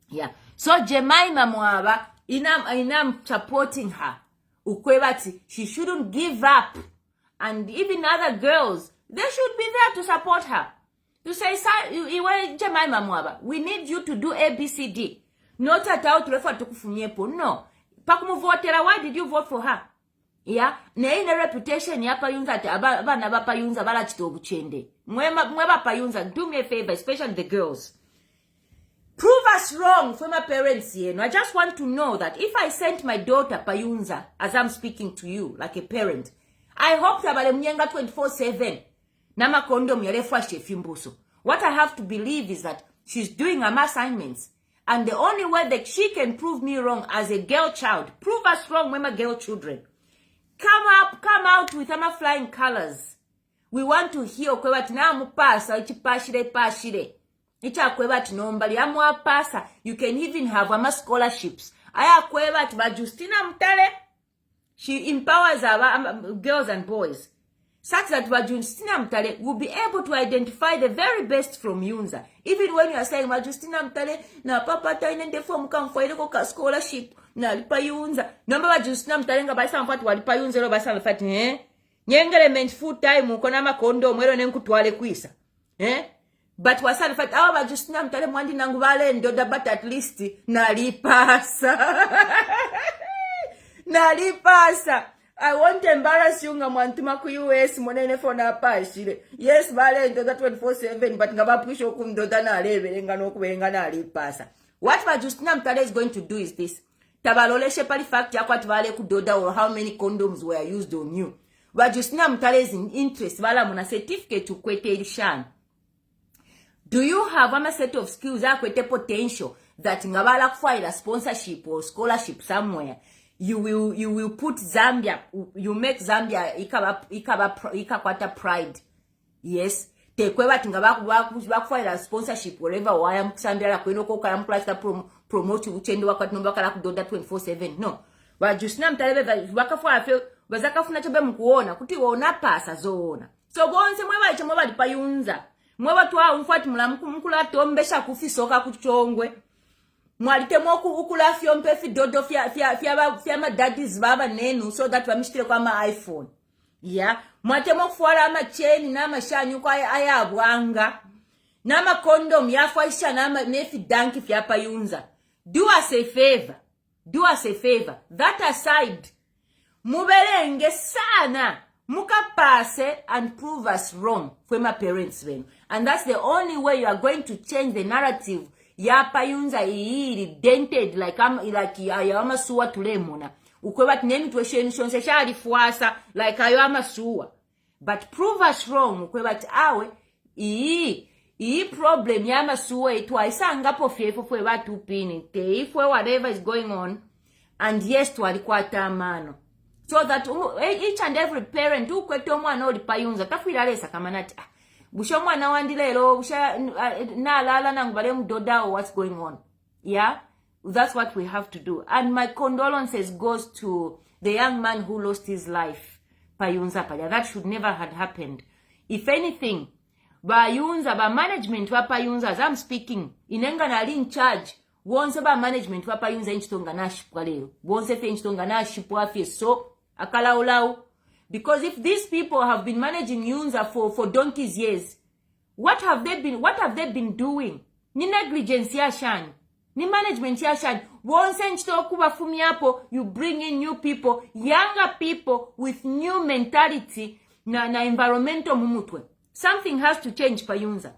Yeah. So Jemima Mwaba, inam supporting her. Ukwebati, she shouldn't give up. And even other girls, they should be there to support her. To say, iwe Jemima Mwaba, we need you to do ABCD. Not at all to refer to kufunyepo. No. Pakumuvotera, why did you vote for her? Yeah, na ina reputation ya payunza ati abana ba payunza bala chitobu chende. Mweba payunza, do me a favor, especially the girls. Prove us wrong for my parents here. I just want to know that if I sent my daughter payunza, as I'm speaking to you, like a parent, I hope that bale mnyenga 24/7. Nama condom yale fwashe fimbuso. What I have to believe is that she's doing her assignments. And the only way that she can prove me wrong as a girl child, prove us wrong when my girl children. Come out with ama flying colors. We want to hear kwebati na mupasa ichipashire. Icha kwebati nombali amwa pasa. You can even have ama scholarships. Aya kwebati ba Justina Mtale. She empowers our girls and boys. Such that ba Justina Mtale will be able to identify the very best from UNZA. Even when you are saying ba Justina Mtale na papa tainende form come for ileko ka scholarship. Na lipa UNZA. Namba ba Justina Mtale nga baisa mfati walipa UNZA lo baisa mfati Nyengementi full time ukona ma Condom mwero nenkutwale kwisa. But wasana fati awa ba Justina Mtale mwandi nangu wale ndoda, but at least nalipasa. Nalipasa. I won't embarrass you nga mwantuma ku US monene fona pashire. Yes bale ndoda 24/7 but nga bapusho kumdoda na alebe nga nokubenga na alipasa. What ba Justina Mtale is going to do is this. Tabaloleshe pali fact ya kwa tuvale kudoda or how many condoms were used on you. Ba Justina Mtale is in interest bala muna certificate ukwete ilishan. Do you have a set of skills akwete potential that ngabala kufile a sponsorship or scholarship somewhere? You will put Zambia, you make Zambia ikakwata pride. Yes. Tekwewa bakufile a sponsorship wherever waya mkusambia la kweno kwa kala mkulasta promote uchendo wakati nomba kala kudoda 24/7. No. Ba Justina Mtale bakafwa fe bazakafuna chobe mkuona kuti wona pasa zoona. So bonse mweba icho mweba lipayunza. Mweba tuwa umfati mkula tombesha kufisoka kuchongwe. Mwalite mwoku ukula fiompe fi dodo fia ma daddies baba nenu so that wamishitile kwa ma iPhone. Yeah. Mwate mwokufuwala ama chain na ama shanyu kwa ayabwanga. Na ma condom yafwaisha na ama nefi danki fia payunza. Do us a favor. Do us a favor. That aside, muberenge sana. Muka pase and prove us wrong for my parents when. And that's the only way you are going to change the narrative. Ya payunza iri dented like ayama suwa tulemona. Ukweba tinemi tuwesheni shonse shari fuasa like ayama suwa. But prove us wrong. Ukweba awe iyi problem yama suwa itwa isangapo fiefo fwe watu pini. Te ifwe whatever is going on. And yes tuwalikuwa tamano. So that each and every parent ukweto mwana oli payunza tafira lesa kamanati busho mwana wandilelo busha na lala nangubale mdoda or what's going on. Yeah, that's what we have to do. And my condolences goes to the young man who lost his life payunza paya. That should never had happened. If anything, bayunza ba management wa payunza as I'm speaking inenga na in charge. Wonse ba management wa payunza inchitonga na shipwa leo. Wonse fe inchitonga na shipwa fie so akalaulao. Because if these people have been managing UNZA for donkey's years, what have they been doing? Ni negligence ya shani. Ni management ya shani. Wonse nchito kuba fumi hapo, you bring in new people, younger people with new mentality na environmental mumutwe. Something has to change pa UNZA.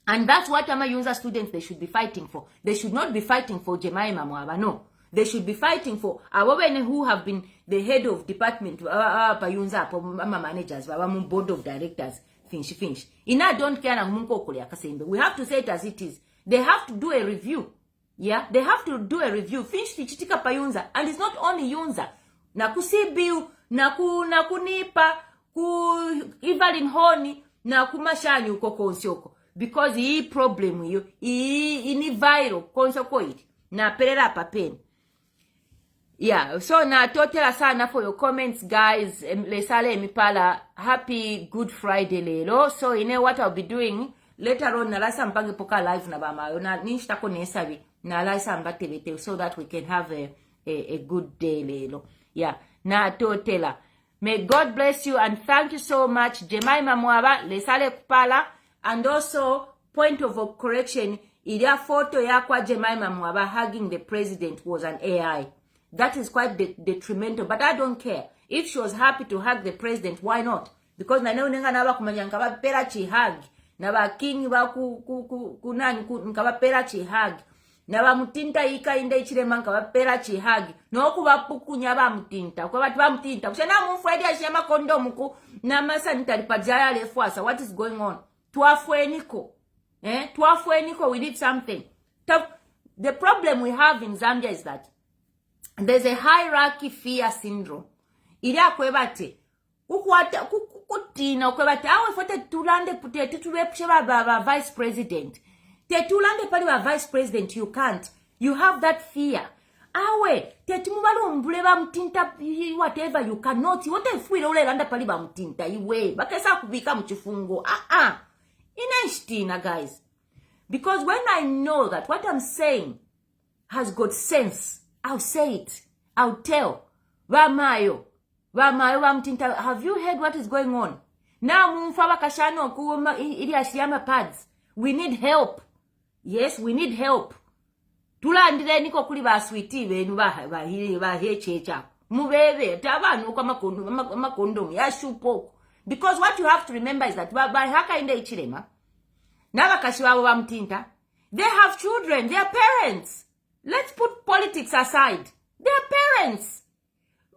And that's what ama UNZA students they should be fighting for. They should not be fighting for Jemima Mwaba, no. They should be fighting for our women who have been the head of department, pa UNZA, ama managers, our board of directors. finish ina don't care na munko okulya kasembe. We have to say it as it is. They have to do a review. Yeah, they have to do a review. Finch tichitika pa UNZA, and it's not only UNZA. Na ku CBU, na kunipa, ku Evelyn Honi, na ku Mashani uko konsyoko. Because hii problem hiyo, ini viral konsoko iti. Na perera papen. Yeah, so na totela sana for your comments, guys. Lesale emipala, happy Good Friday lelo. So you know what I'll be doing later on. Nalasa mpange poka live na bama. Na nishtako nesabi. Na alasa mbate so that we can have a good day lelo. Yeah, na totela. May God bless you and thank you so much. Jemima Mwaba, lesale kupala. And also, point of correction, ilia photo ya kwa Jemima Mwaba hugging the president was an AI. That is quite detrimental, but I don't care. If she was happy to hug the president, why not? Because na neo nenga naba kumanyanka ba pera chi hug. Na ba king ba kunani nkaba pera chi hug. Na ba mutinta ika inda ichire manka ba pera chi hug. No kuba pukunya ba mutinta. Kwa ba mutinta. Kushana mufredi ashiyama Condom ku na ma Sanitary pajaya lefuasa. What is going on? Tuafueniko. Tuafueniko, we need something. The problem we have in Zambia is that there's a hierarchy fear syndrome. Ilia kwebate. Kukutina kwebate. Awe fote tulande pute tutulepshe ba vice president. Te tulande pali ba vice president, you can't. You have that fear. Awe, te tumubalo mbule ba mtinta, whatever, you cannot. Wote fuile ule landa pali ba mtinta, iwe. Bakesa kubika mchifungo. Inashtina, guys. Because when I know that what I'm saying has got sense, I'll say it. I'll tell. Wamayo wamtinta. Have you heard what is going on? Now mumfaba kashano kuoma ili ashiyama pads. We need help. Yes, we need help. Tulandile niko kuli ba sweetie benu ba hechecha. Mubebe tabanu kwa Condom ya shupo. Because what you have to remember is that by haka inde ichirema. Naba kashiwa wamtinta. They have children, they are parents. Let's put politics aside. They are parents.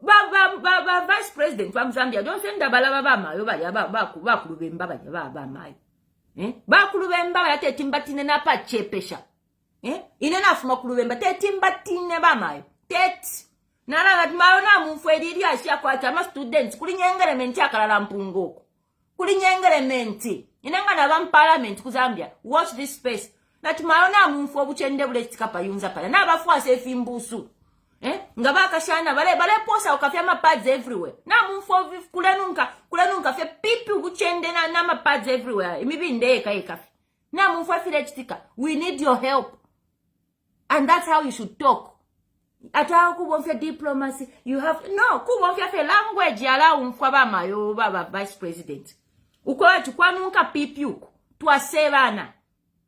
Vice President from Zambia, don't send the balabama, ba kulubemba ba mai. Ba kulubemba ya te timbatine na pa chepesha. Inena fuma kulubemba te timbatine ba mai. Tet. Nara that maona mufwediri ashia kwa chama students kuli nyengementi akalala mpungoko. Kuli nyengementi. Inanga na ba parliament ku Zambia. Watch this space. That maona mumfu obuchende buletika pa UNZA pala. Na bafu asefi mbusu. Ngaba kashana bale posa ukafia pads everywhere. Na mumfu kulenunka fe pipi ubuchende na pads everywhere. Imibi ndeka ikafi. Na mumfu afile chitika. We need your help. And that's how you should talk. Ata kubonfia diplomacy. You have no kubonfia fe language yala umfwa mayo baba vice president. Ukola tukwa nunka pipi uko. Tuasebana.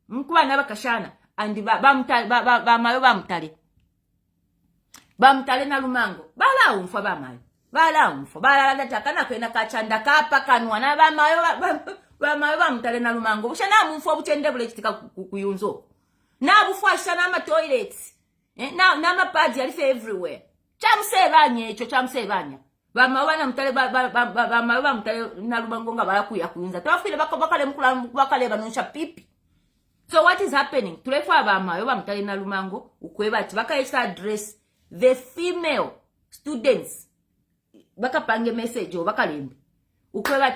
Mkuwa naba kashana andi bamtale na lumango bala umfa bala natakana kwena kachanda kapa kanwa na bamayo bamtale na lumango ushana mumfa buchende bule kitika kuyunzo na bufasha na toilets na mapads yalife everywhere chamsebanye echo chamsebanya bamawana mtale bamayo bamtale na lumango ngabala kuyunza twafile bakale mukula bakale banunsha pipi. So what is happening? Tulefu abamayo bamtale na lumango ukweba tibaka address the female students baka pange message bakalembe ukweba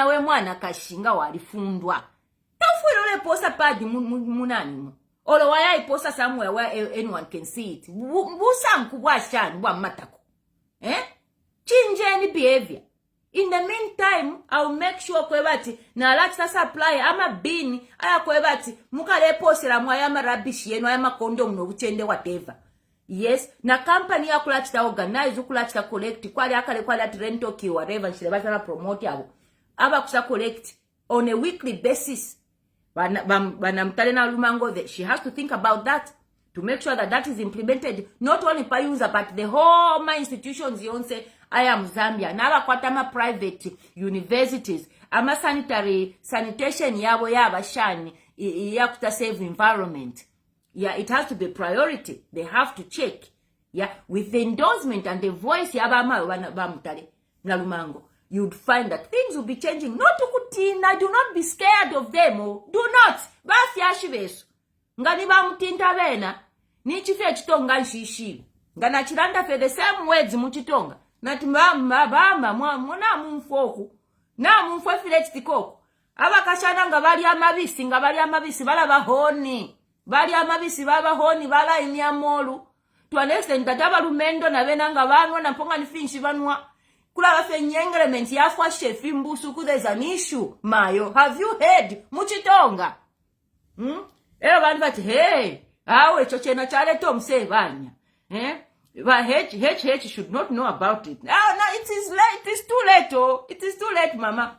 we mwana kashinga walifundwa tafuile ule posta pad munani olo waya iposta somewhere where anyone can see it busa mkubwa shani bwa matako change any behavior. In the meantime, I'll make sure kwebati na alata supply ama bini aya kwebati mukale posera mwayama rubbish yenu ayama Condom no buchende whatever. Yes, na company ya kulachita organize ukulachita collect kwali akale kwali at rental ki whatever shilebata promote yabo. Aba kusa collect on a weekly basis. Bana mtale na lumango, she has to think about that to make sure that that is implemented not only by UNZA but the whole my institutions yonse. I am Zambia. Naba kwatama private universities. Ama sanitary sanitation yabo yaba shani yakuta save environment. Yeah, it has to be priority. They have to check. Yeah, with the endorsement and the voice yaba ma bamutale na lumango. you'd find that things will be changing. Not ukutina, do not be scared of them. Oh. Do not. Bafyashi besu. Ngani ba mutinta bena. Ni chife chitonga nshishi. Ngana chiranda for the same words muchitonga. Nati mama mwana mumfoku. Na mumfo file chitikoku. Abakashana nga bali amabisi bala bahoni. Bali amabisi baba honi bala imyamolu. To an extent that abalumendo na bena nga banwa na mponga ni finshi banwa. Kula bafe nyengementi yafwa shefi mbusu ku there's an issue. Mayo, have you heard? Muchitonga. Bantu bati, hey, awe chochena chale to mse banya. But H should not know about it. No, it is late. It is too late, oh. It is too late, mama.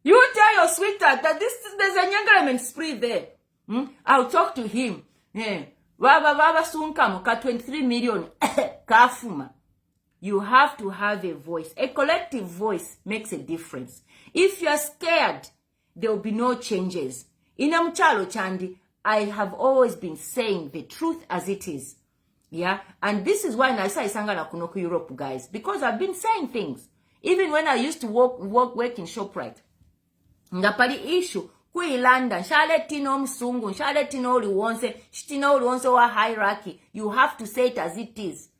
You tell your sweetheart that there's a Nyengementi spree there. I'll talk to him. Baba sunka ka 23 million. Kafuma. You have to have a voice. A collective voice makes a difference. If you're scared, there will be no changes. Inamchalo chandi, I have always been saying the truth as it is. Yeah, and this is why Naisa Isanga na Kunoku Europe, guys, because I've been saying things. Even when I used to work in ShopRite. Ngapali issue, kuilanda, shale tino msungu, shale tino uliwonse wa hierarchy. You have to say it as it is.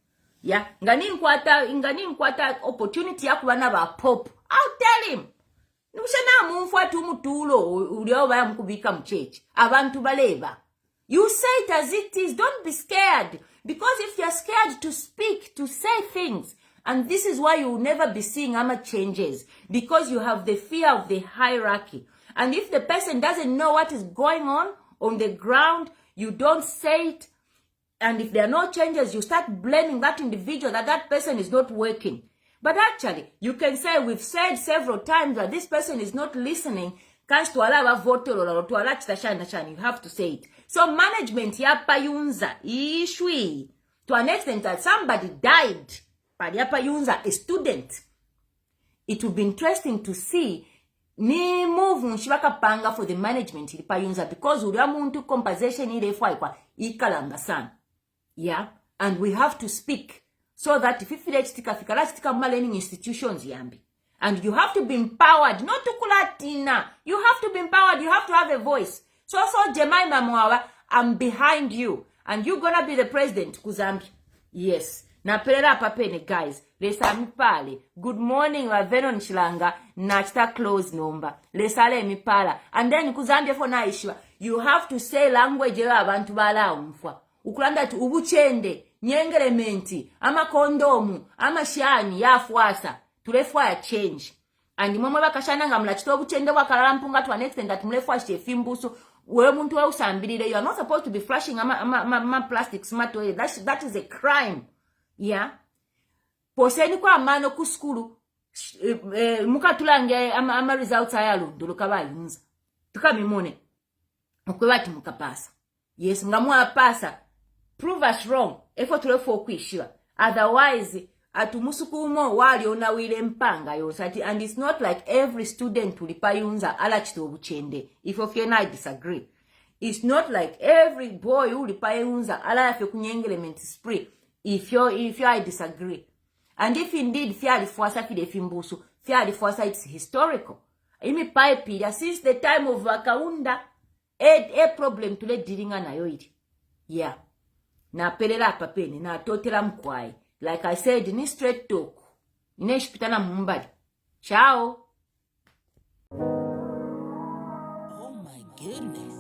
Yeah, ngani nkwata opportunity ya kubana ba pop. I'll tell him. Nushana mumfwa tumutulo, ulioba ya mkubika mchechi. Abantu baleba. You say it as it is. Don't be scared. Because if you're scared to speak, to say things, and this is why you will never be seeing ama changes, because you have the fear of the hierarchy. And if the person doesn't know what is going on the ground, you don't say it. And if there are no changes, you start blaming that individual that person is not working. But actually, you can say, we've said several times that this person is not listening. You have to say it. So management yapa UNZA ishwi to an extent that somebody died. But yapa UNZA a student. It would be interesting to see ni move nshibaka panga for the management yapa UNZA because uriya muntu compensation ile fwa ikalanga sana. Yeah, and we have to speak so that if tika learning institutions yambi. And you have to be empowered, not to kulatina. You have to be empowered. You have to have a voice. So Jemima Mwawa, I'm behind you. And you're gonna be the president, Kuzambi. Yes. Na perera papene, guys. Lesa mipale. Good morning, wa venon shilanga. Nachta close number. Lesa le mipala. And then Kuzambi for naishwa. You have to say language ya abantu bala umfwa. Ukulanda tu ubuchende, Nyengementi, ama Condom, ama shani, ya fuasa. Tulefwa change. And mama bakashana nga mlachito obuchende wakalala mpunga to an extent that mulefwa shefi mbusu. Wewe muntu wa usambirire. You are not supposed to be flashing ama plastic smart way. That is a crime. Yeah. Poseni kwa mano ku skulu. Muka tulange ama results ayalu. Nduluka ba yunza. Tukamimone. Okwebati muka pasa. Yes, ngamwa pasa. Prove us wrong. Efo tulefwa okwishiwa. Otherwise, atumusukumo wali onawile mpanga yosati, and it's not like every student ulipayunza alachito obuchende. If I disagree. It's not like every boy ulipayunza alafe kunyengementi spree. If I disagree. And if indeed fiali fuasa fide fimbusu, fiali fuasa it's historical. Imi paipiria since the time of Wakaunda, a problem tule diringa na yoidi. Yeah. Na pelela papeni, na totela mkwai. Like I said, ni straight talk. Ineshipitana mumbali. Ciao. Oh my goodness.